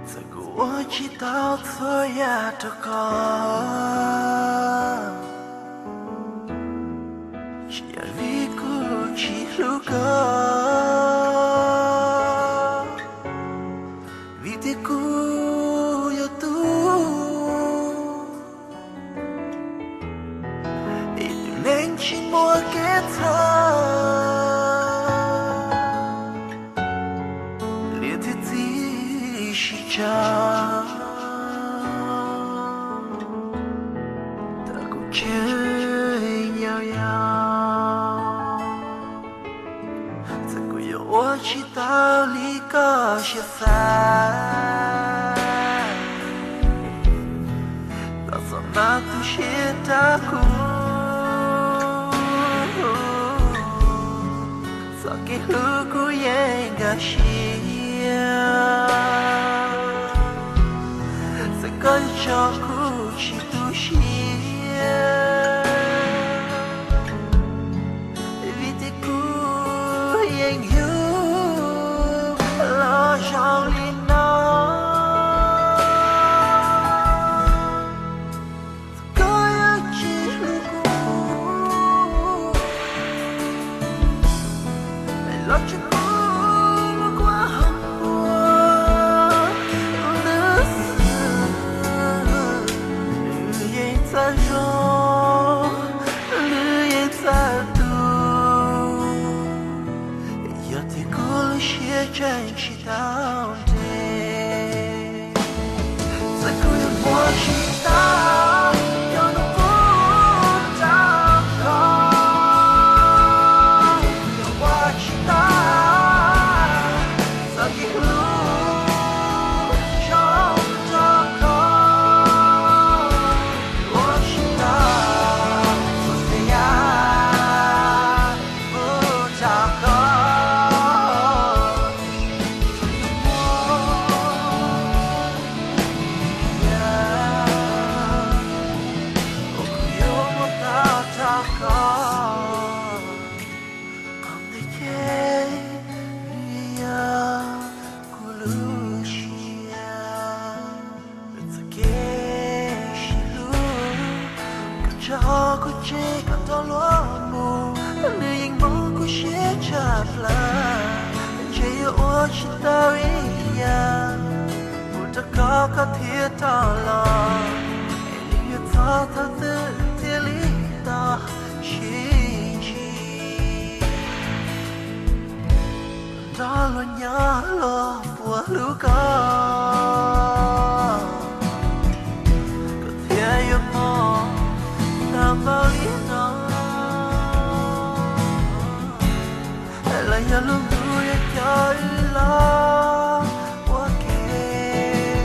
这个我知道错呀，这个，只要你过去路过，vì thế cô yêu tu, thì đừng nên chỉ mua cái thơ, liền thế gì chỉ cha. Chơi nhau nhau, giờ cô yêu我知道你个些啥，到时候那都是大哭，所以路过也该是呀，这个照顾是都是。Vì thế cô yên yêu lo cho linh nó có yêu chỉ lúc cô lo cho cô qua hôm qua nước lửa yên ta rồi lửa yên ta真知道的，在孤独我知道，有多不着口，我知道，在一路找不着口，我知道，所以呀，不着口。Cho cô chế còn to lúa mù nơi anh mong cô sẽ chập là chế yêu ô chỉ tao ý ya một ta có thiết to lo em yêu thọ thọ tư thiên lý to chi đó lo nhớ lo của lũ con có thể yêu mong vào lý nó là nhà luôn vui cho lo quá kề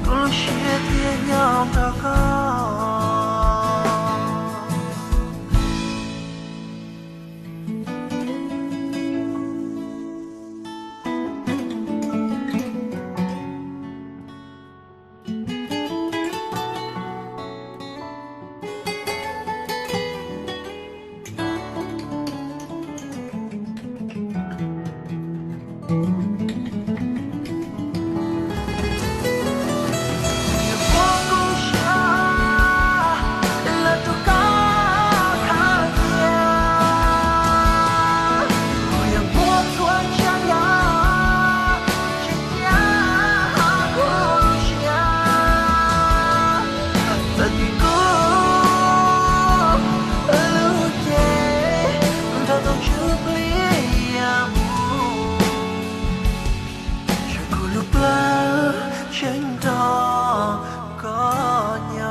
cô lúc chia thiên nhau ta có trên đó có nhau.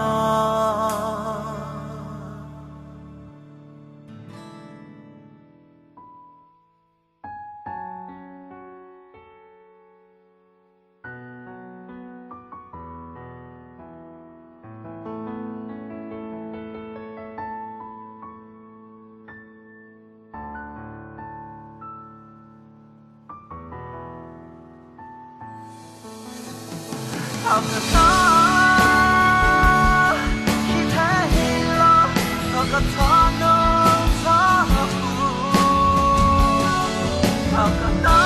Học được nó chỉ thấy lo còn có thoa nông gió học được nó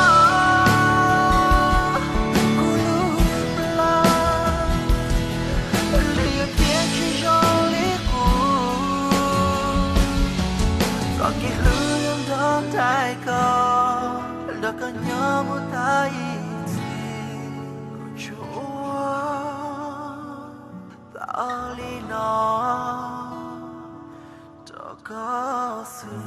tai ko da ka nyamu tai chua ta li no to ka su